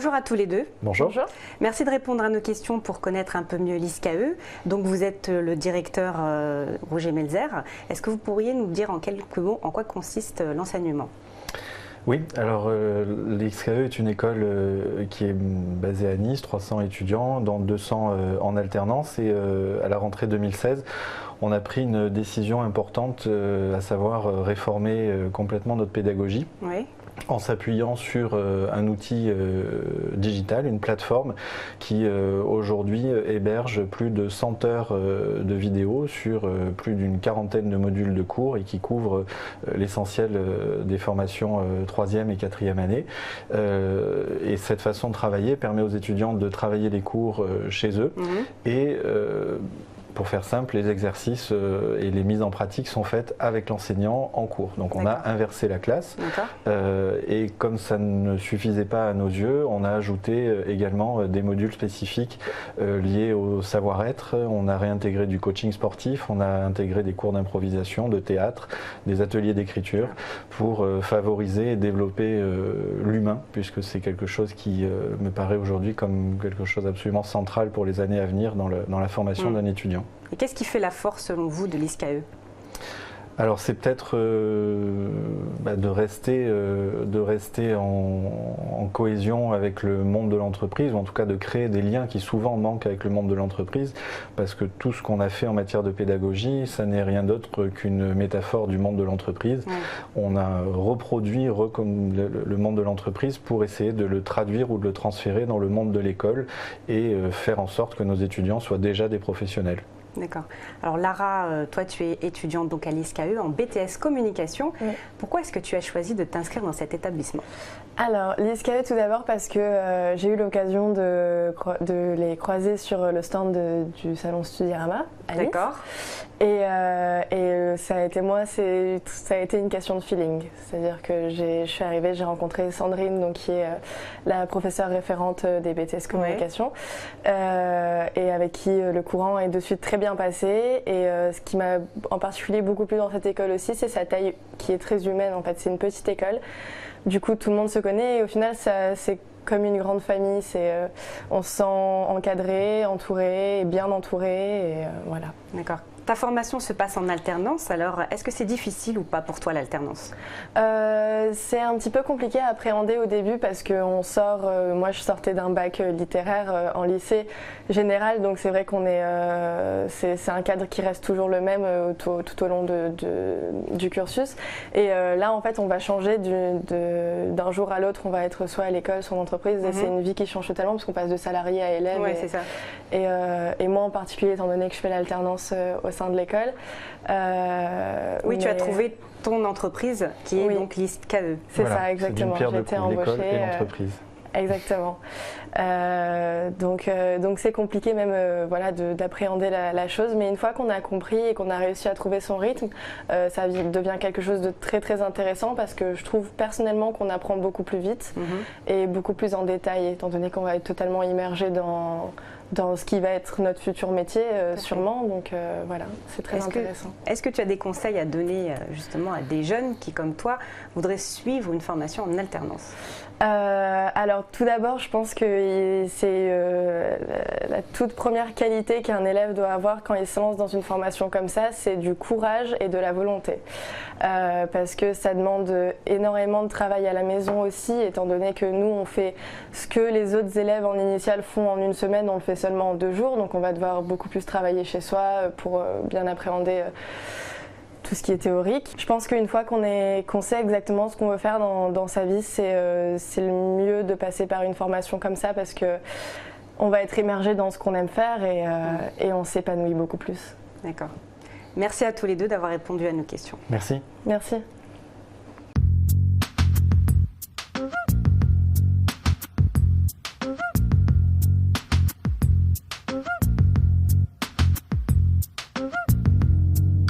Bonjour à tous les deux. Bonjour. Bonjour. Merci de répondre à nos questions pour connaître un peu mieux l'ISCAE. Donc vous êtes le directeur Roger Melzer. Est-ce que vous pourriez nous dire en quelques mots en quoi consiste l'enseignement ? Oui, alors l'ISCAE est une école qui est basée à Nice, 300 étudiants, dont 200 en alternance. Et à la rentrée 2016, on a pris une décision importante, à savoir réformer complètement notre pédagogie. Oui. En s'appuyant sur un outil digital, une plateforme qui aujourd'hui héberge plus de 100 heures de vidéos sur plus d'une quarantaine de modules de cours et qui couvre l'essentiel des formations 3e et 4e année. Et cette façon de travailler permet aux étudiants de travailler les cours chez eux et pour faire simple, les exercices et les mises en pratique sont faites avec l'enseignant en cours. Donc on a inversé la classe et comme ça ne suffisait pas à nos yeux, on a ajouté également des modules spécifiques liés au savoir-être. On a réintégré du coaching sportif, on a intégré des cours d'improvisation, de théâtre, des ateliers d'écriture pour favoriser et développer l'humain, puisque c'est quelque chose qui me paraît aujourd'hui comme quelque chose d'absolument central pour les années à venir dans la formation d'un étudiant. Et qu'est-ce qui fait la force, selon vous, de l'ISCAE ? Alors c'est peut-être de rester en cohésion avec le monde de l'entreprise, ou en tout cas de créer des liens qui souvent manquent avec le monde de l'entreprise, parce que tout ce qu'on a fait en matière de pédagogie, ça n'est rien d'autre qu'une métaphore du monde de l'entreprise. On a reproduit le monde de l'entreprise pour essayer de le traduire ou de le transférer dans le monde de l'école et faire en sorte que nos étudiants soient déjà des professionnels. D'accord. Alors Lara, toi tu es étudiante donc à l'ISCAE en BTS Communication. Oui. Pourquoi est-ce que tu as choisi de t'inscrire dans cet établissement ? Alors l'ISCAE tout d'abord parce que j'ai eu l'occasion de les croiser sur le stand du salon Studirama à Nice. D'accord. Et ça a été une question de feeling. C'est-à-dire que je suis arrivée, j'ai rencontré Sandrine, donc, qui est la professeure référente des BTS Communication, et avec qui le courant est de suite très bien passé. Et ce qui m'a en particulier beaucoup plu dans cette école aussi, c'est sa taille qui est très humaine. En fait, c'est une petite école. Du coup, tout le monde se connaît et au final, c'est comme une grande famille. On se sent encadré, entouré, bien entouré. Et voilà. D'accord. Ta formation se passe en alternance, alors est-ce que c'est difficile ou pas pour toi l'alternance ? C'est un petit peu compliqué à appréhender au début parce que moi je sortais d'un bac littéraire en lycée général, donc c'est vrai c'est un cadre qui reste toujours le même tout au long du cursus. Et là en fait on va changer d'un jour à l'autre, on va être soit à l'école, soit en entreprise, et c'est une vie qui change totalement parce qu'on passe de salarié à élève. Ouais, c'est ça. Et moi en particulier, étant donné que je fais l'alternance au sein de l'école. Oui, tu as trouvé ton entreprise qui est donc l'ISCAE. C'est ça, exactement. C'est d'une pierre deux coups, l'école et l'entreprise. Exactement. Donc c'est compliqué même d'appréhender la chose, mais une fois qu'on a compris et qu'on a réussi à trouver son rythme, ça devient quelque chose de très très intéressant parce que je trouve personnellement qu'on apprend beaucoup plus vite et beaucoup plus en détail, étant donné qu'on va être totalement immergé dans ce qui va être notre futur métier sûrement, donc voilà, c'est très intéressant. Est-ce que tu as des conseils à donner justement à des jeunes qui, comme toi, voudraient suivre une formation en alternance ? Alors tout d'abord, je pense que c'est la toute première qualité qu'un élève doit avoir quand il se lance dans une formation comme ça, c'est du courage et de la volonté. Parce que ça demande énormément de travail à la maison aussi, étant donné que nous on fait ce que les autres élèves en initiale font en une semaine, on le fait seulement en 2 jours, donc on va devoir beaucoup plus travailler chez soi pour bien appréhender tout ce qui est théorique. Je pense qu'une fois qu'on sait exactement ce qu'on veut faire dans sa vie, c'est le mieux de passer par une formation comme ça parce que on va être immergé dans ce qu'on aime faire et on s'épanouit beaucoup plus. D'accord. Merci à tous les deux d'avoir répondu à nos questions. Merci. Merci.